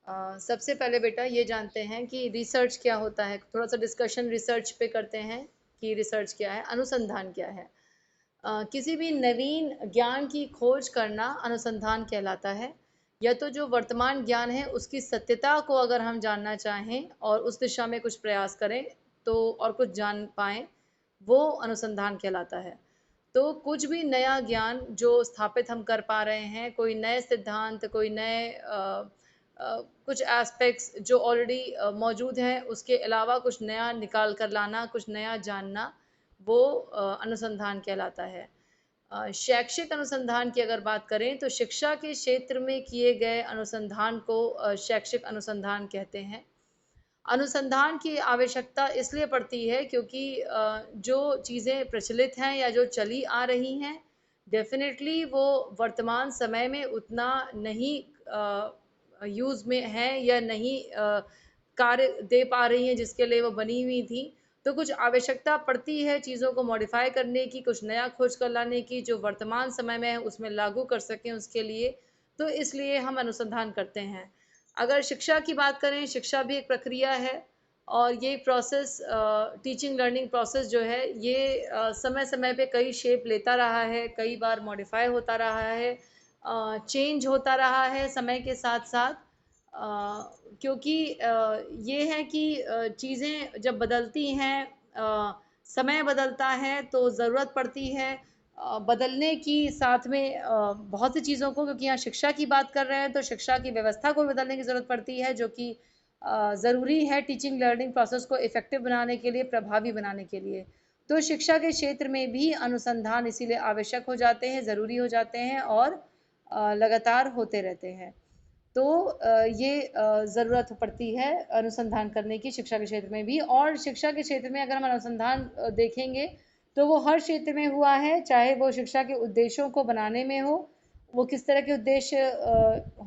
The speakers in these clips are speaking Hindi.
सबसे पहले बेटा ये जानते हैं कि रिसर्च क्या होता है। थोड़ा सा डिस्कशन रिसर्च पे करते हैं कि रिसर्च क्या है, अनुसंधान क्या है। किसी भी नवीन ज्ञान की खोज करना अनुसंधान कहलाता है। या तो जो वर्तमान ज्ञान है उसकी सत्यता को अगर हम जानना चाहें और उस दिशा में कुछ प्रयास करें तो और कुछ जान पाएं, वो अनुसंधान कहलाता है। तो कुछ भी नया ज्ञान जो स्थापित हम कर पा रहे हैं, कोई नए सिद्धांत, कोई नए कुछ एस्पेक्ट्स जो ऑलरेडी मौजूद हैं, उसके अलावा कुछ नया निकाल कर लाना, कुछ नया जानना, वो अनुसंधान कहलाता है। शैक्षिक अनुसंधान की अगर बात करें तो शिक्षा के क्षेत्र में किए गए अनुसंधान को शैक्षिक अनुसंधान कहते हैं। अनुसंधान की आवश्यकता इसलिए पड़ती है क्योंकि जो चीज़ें प्रचलित हैं या जो चली आ रही हैं, डेफिनेटली वो वर्तमान समय में उतना नहीं यूज़ में है या नहीं कार्य दे पा रही हैं जिसके लिए वो बनी हुई थी। तो कुछ आवश्यकता पड़ती है चीज़ों को मॉडिफाई करने की, कुछ नया खोज कर लाने की जो वर्तमान समय में है उसमें लागू कर सकें उसके लिए। तो इसलिए हम अनुसंधान करते हैं। अगर शिक्षा की बात करें, शिक्षा भी एक प्रक्रिया है और ये प्रोसेस टीचिंग लर्निंग प्रोसेस जो है ये समय-समय पे कई शेप लेता रहा है, कई बार मॉडिफाई होता रहा है, चेंज होता रहा है समय के साथ-साथ। क्योंकि ये है कि चीज़ें जब बदलती हैं, समय बदलता है तो ज़रूरत पड़ती है बदलने की, साथ में बहुत सी चीज़ों को, क्योंकि यहाँ शिक्षा की बात कर रहे हैं तो शिक्षा की व्यवस्था को बदलने की ज़रूरत पड़ती है जो कि ज़रूरी है टीचिंग लर्निंग प्रोसेस को इफ़ेक्टिव बनाने के लिए, प्रभावी बनाने के लिए। तो शिक्षा के क्षेत्र में भी अनुसंधान इसीलिए आवश्यक हो जाते हैं, ज़रूरी हो जाते हैं और लगातार होते रहते हैं। तो ये ज़रूरत पड़ती है अनुसंधान करने की शिक्षा के क्षेत्र में भी। और शिक्षा के क्षेत्र में अगर हम अनुसंधान देखेंगे तो वो हर क्षेत्र में हुआ है, चाहे वो शिक्षा के उद्देश्यों को बनाने में हो, वो किस तरह के उद्देश्य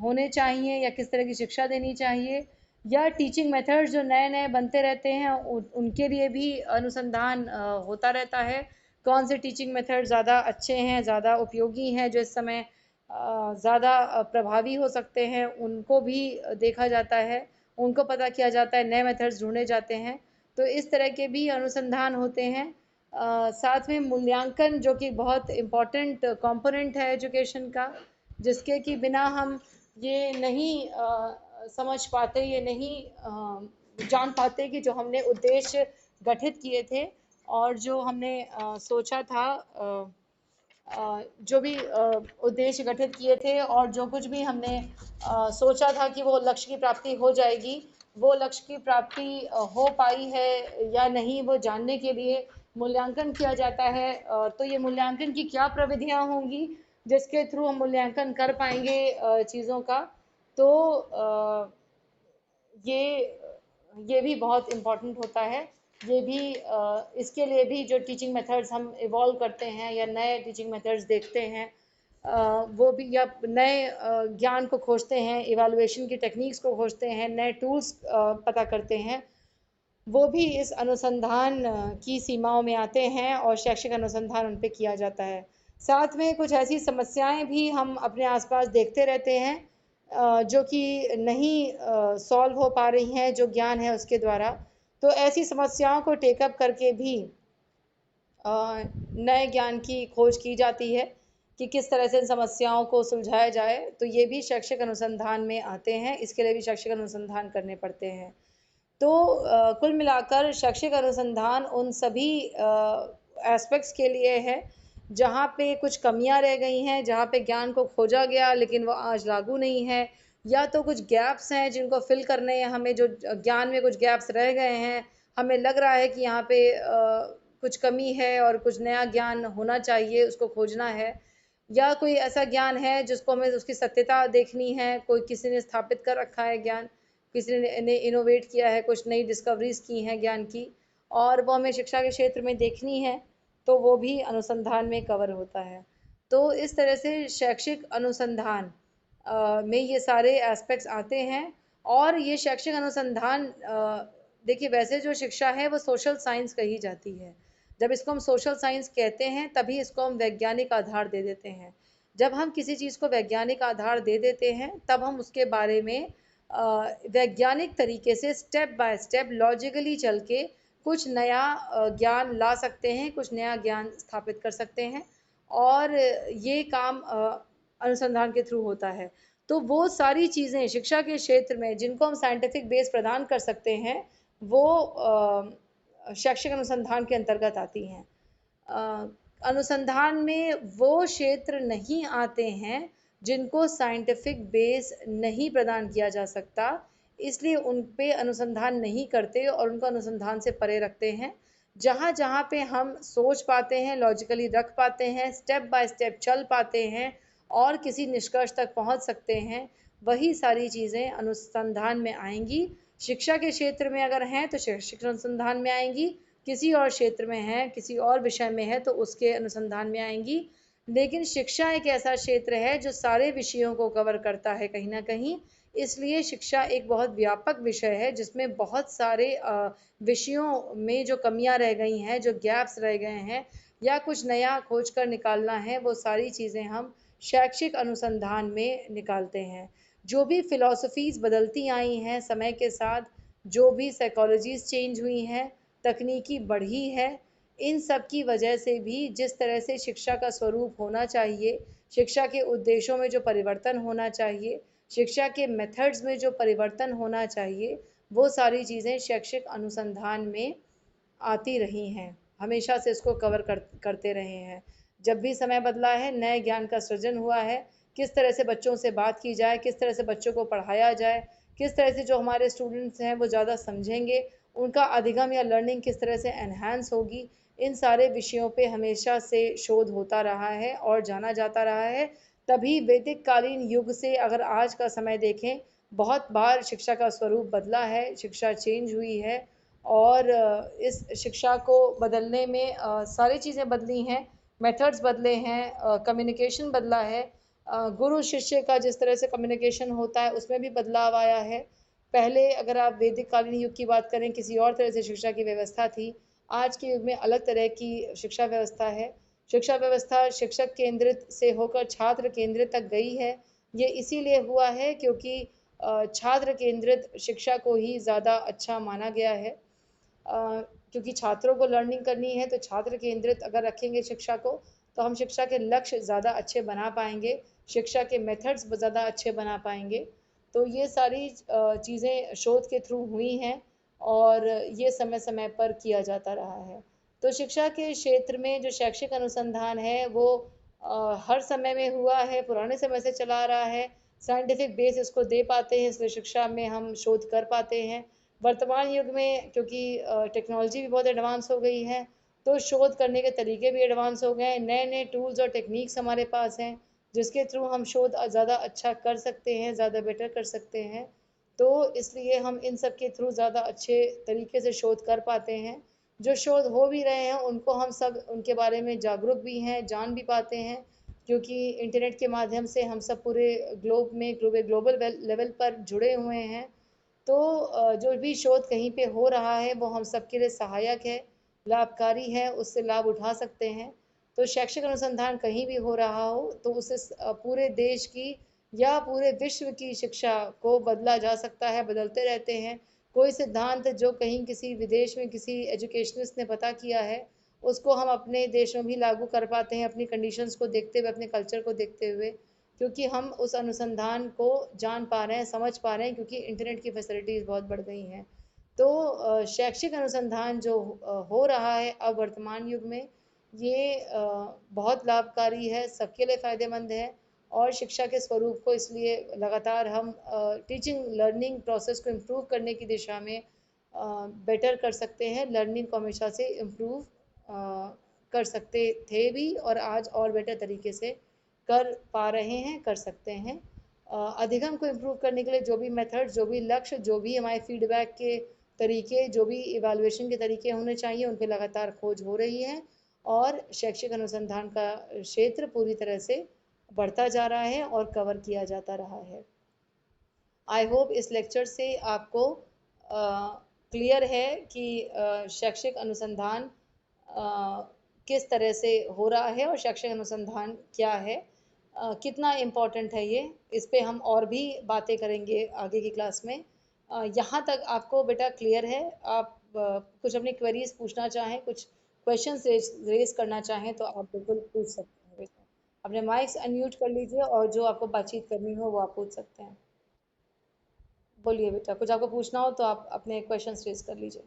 होने चाहिए या किस तरह की शिक्षा देनी चाहिए, या टीचिंग मेथड्स जो नए-नए बनते रहते हैं उनके लिए भी अनुसंधान होता रहता है। कौन से टीचिंग मेथड ज़्यादा अच्छे हैं, ज़्यादा उपयोगी हैं, जो इस समय ज़्यादा प्रभावी हो सकते हैं, उनको भी देखा जाता है, उनको पता किया जाता है, नए मेथड्स ढूँढे जाते हैं। तो इस तरह के भी अनुसंधान होते हैं। साथ में मूल्यांकन जो कि बहुत इम्पोर्टेंट कंपोनेंट है एजुकेशन का, जिसके कि बिना हम ये नहीं समझ पाते, ये नहीं जान पाते कि जो हमने उद्देश्य गठित किए थे और जो हमने सोचा था, जो भी उद्देश्य गठित किए थे और जो कुछ भी हमने सोचा था कि वो लक्ष्य की प्राप्ति हो जाएगी, वो लक्ष्य की प्राप्ति हो पाई है या नहीं, वो जानने के लिए मूल्यांकन किया जाता है। तो ये मूल्यांकन की क्या प्रविधियां होंगी जिसके थ्रू हम मूल्यांकन कर पाएंगे चीज़ों का। तो ये ये भी बहुत इम्पोर्टेंट होता है। ये भी इसके लिए भी जो टीचिंग मेथड्स हम इवॉल्व करते हैं या नए टीचिंग मेथड्स देखते हैं, वो भी, या नए ज्ञान को खोजते हैं, इवैल्यूएशन की टेक्निक्स को खोजते हैं, नए टूल्स पता करते हैं, वो भी इस अनुसंधान की सीमाओं में आते हैं और शैक्षिक अनुसंधान उन पे किया जाता है। साथ में कुछ ऐसी समस्याएं भी हम अपने आसपास देखते रहते हैं जो कि नहीं सॉल्व हो पा रही हैं जो ज्ञान है उसके द्वारा। तो ऐसी समस्याओं को टेकअप करके भी नए ज्ञान की खोज की जाती है कि किस तरह से इन समस्याओं को सुलझाया जाए। तो ये भी शैक्षिक अनुसंधान में आते हैं, इसके लिए भी शैक्षिक अनुसंधान करने पड़ते हैं। तो कुल मिलाकर शैक्षिक अनुसंधान उन सभी एस्पेक्ट्स के लिए है जहाँ पे कुछ कमियां रह गई हैं, जहाँ पे ज्ञान को खोजा गया लेकिन वो आज लागू नहीं है, या तो कुछ गैप्स हैं जिनको फिल करने हैं हमें, जो ज्ञान में कुछ गैप्स रह गए हैं, हमें लग रहा है कि यहाँ पे कुछ कमी है और कुछ नया ज्ञान होना चाहिए, उसको खोजना है। या कोई ऐसा ज्ञान है जिसको हमें उसकी सत्यता देखनी है, कोई किसी ने स्थापित कर रखा है ज्ञान, किसी ने इनोवेट किया है, कुछ नई डिस्कवरीज की हैं ज्ञान की, और वो हमें शिक्षा के क्षेत्र में देखनी है, तो वो भी अनुसंधान में कवर होता है। तो इस तरह से शैक्षिक अनुसंधान में ये सारे एस्पेक्ट्स आते हैं। और ये शैक्षिक अनुसंधान, देखिए वैसे जो शिक्षा है वो सोशल साइंस कही जाती है। जब इसको हम सोशल साइंस कहते हैं तभी इसको हम वैज्ञानिक आधार दे देते हैं। जब हम किसी चीज़ को वैज्ञानिक आधार दे देते हैं तब हम उसके बारे में वैज्ञानिक तरीके से स्टेप बाय स्टेप लॉजिकली चल के कुछ नया ज्ञान ला सकते हैं, कुछ नया ज्ञान स्थापित कर सकते हैं, और ये काम अनुसंधान के थ्रू होता है। तो वो सारी चीज़ें शिक्षा के क्षेत्र में जिनको हम साइंटिफिक बेस प्रदान कर सकते हैं, वो शैक्षिक अनुसंधान के अंतर्गत आती हैं। अनुसंधान में वो क्षेत्र नहीं आते हैं जिनको साइंटिफिक बेस नहीं प्रदान किया जा सकता, इसलिए उन पे अनुसंधान नहीं करते और उनको अनुसंधान से परे रखते हैं। जहाँ जहाँ पे हम सोच पाते हैं, लॉजिकली रख पाते हैं, स्टेप बाय स्टेप चल पाते हैं और किसी निष्कर्ष तक पहुँच सकते हैं, वही सारी चीज़ें अनुसंधान में आएंगी। शिक्षा के क्षेत्र में अगर हैं तो शैक्षिक अनुसंधान में आएंगी, किसी और क्षेत्र में है, किसी और विषय में है तो उसके अनुसंधान में आएंगी। लेकिन शिक्षा एक ऐसा क्षेत्र है जो सारे विषयों को कवर करता है कहीं ना कहीं, इसलिए शिक्षा एक बहुत व्यापक विषय है जिसमें बहुत सारे विषयों में जो कमियां रह गई हैं, जो गैप्स रह गए हैं या कुछ नया खोज कर निकालना है, वो सारी चीज़ें हम शैक्षिक अनुसंधान में निकालते हैं। जो भी फिलॉसफीज़ बदलती आई हैं समय के साथ, जो भी साइकोलॉजीज़ चेंज हुई हैं, तकनीकी बढ़ी है, इन सब की वजह से भी जिस तरह से शिक्षा का स्वरूप होना चाहिए, शिक्षा के उद्देश्यों में जो परिवर्तन होना चाहिए, शिक्षा के मेथड्स में जो परिवर्तन होना चाहिए, वो सारी चीज़ें शैक्षिक अनुसंधान में आती रही हैं, हमेशा से इसको करते रहे हैं। जब भी समय बदला है, नए ज्ञान का सृजन हुआ है, किस तरह से बच्चों से बात की जाए, किस तरह से बच्चों को पढ़ाया जाए, किस तरह से जो हमारे स्टूडेंट्स हैं वो ज़्यादा समझेंगे, उनका अधिगम या लर्निंग किस तरह से एनहांस होगी, इन सारे विषयों पे हमेशा से शोध होता रहा है और जाना जाता रहा है। तभी वैदिक कालीन युग से अगर आज का समय देखें, बहुत बार शिक्षा का स्वरूप बदला है, शिक्षा चेंज हुई है और इस शिक्षा को बदलने में सारी चीज़ें बदली हैं, मेथड्स बदले हैं, कम्युनिकेशन बदला है, गुरु शिष्य का जिस तरह से कम्युनिकेशन होता है उसमें भी बदलाव आया है। पहले अगर आप वैदिक कालीन युग की बात करें, किसी और तरह से शिक्षा की व्यवस्था थी, आज के युग में अलग तरह की शिक्षा व्यवस्था है। शिक्षा व्यवस्था शिक्षक केंद्रित से होकर छात्र केंद्रित तक गई है। ये इसीलिए हुआ है क्योंकि छात्र केंद्रित शिक्षा को ही ज़्यादा अच्छा माना गया है। क्योंकि छात्रों को लर्निंग करनी है तो छात्र केंद्रित अगर रखेंगे शिक्षा को, तो हम शिक्षा के लक्ष्य ज़्यादा अच्छे बना पाएंगे, शिक्षा के मेथड्स ज़्यादा अच्छे बना पाएंगे। तो ये सारी चीज़ें शोध के थ्रू हुई हैं और ये समय समय पर किया जाता रहा है। तो शिक्षा के क्षेत्र में जो शैक्षिक अनुसंधान है वो हर समय में हुआ है, पुराने समय से चला आ रहा है। साइंटिफिक बेस इसको दे पाते हैं, इसलिए शिक्षा में हम शोध कर पाते हैं। वर्तमान युग में क्योंकि टेक्नोलॉजी भी बहुत एडवांस हो गई है, तो शोध करने के तरीके भी एडवांस हो गए हैं, नए नए टूल्स और टेक्निक्स हमारे पास हैं जिसके थ्रू हम शोध ज़्यादा अच्छा कर सकते हैं, ज़्यादा बेटर कर सकते हैं। तो इसलिए हम इन सब के थ्रू ज़्यादा अच्छे तरीके से शोध कर पाते हैं। जो शोध हो भी रहे हैं उनको हम सब उनके बारे में जागरूक भी हैं, जान भी पाते हैं, क्योंकि इंटरनेट के माध्यम से हम सब पूरे ग्लोब में ग्लोबल लेवल पर जुड़े हुए हैं। तो जो भी शोध कहीं पे हो रहा है वो हम सबके लिए सहायक है, लाभकारी है, उससे लाभ उठा सकते हैं। तो शैक्षिक अनुसंधान कहीं भी हो रहा हो तो उससे पूरे देश की या पूरे विश्व की शिक्षा को बदला जा सकता है, बदलते रहते हैं। कोई सिद्धांत जो कहीं किसी विदेश में किसी एजुकेशनिस्ट ने पता किया है, उसको हम अपने देश में भी लागू कर पाते हैं, अपनी कंडीशंस को देखते हुए, अपने कल्चर को देखते हुए, क्योंकि हम उस अनुसंधान को जान पा रहे हैं, समझ पा रहे हैं, क्योंकि इंटरनेट की फैसिलिटीज़ बहुत बढ़ गई हैं। तो शैक्षिक अनुसंधान जो हो रहा है अब वर्तमान युग में, ये बहुत लाभकारी है, सबके लिए फ़ायदेमंद है और शिक्षा के स्वरूप को इसलिए लगातार हम टीचिंग लर्निंग प्रोसेस को इम्प्रूव करने की दिशा में बेटर कर सकते हैं। लर्निंग को हमेशा से इम्प्रूव कर सकते थे भी और आज और बेटर तरीके से कर पा रहे हैं, कर सकते हैं। अधिगम को इम्प्रूव करने के लिए जो भी मेथड, जो भी लक्ष्य, जो भी हमारे फीडबैक के तरीके, जो भी इवैल्यूएशन के तरीके होने चाहिए, उन पे लगातार खोज हो रही है और शैक्षिक अनुसंधान का क्षेत्र पूरी तरह से बढ़ता जा रहा है और कवर किया जाता रहा है। आई होप इस लेक्चर से आपको क्लियर है कि शैक्षिक अनुसंधान किस तरह से हो रहा है और शैक्षिक अनुसंधान क्या है। कितना इम्पोर्टेंट है ये, इस पे हम और भी बातें करेंगे आगे की क्लास में। यहाँ तक आपको बेटा क्लियर है? आप कुछ अपनी क्वेरीज पूछना चाहें, कुछ क्वेश्चंस रेज करना चाहें तो आप बिल्कुल पूछ सकते हैं बेटा। अपने माइक्स अनम्यूट कर लीजिए और जो आपको बातचीत करनी हो वो आप पूछ सकते हैं। बोलिए बेटा, कुछ आपको पूछना हो तो आप अपने क्वेश्चंस रेज कर लीजिए।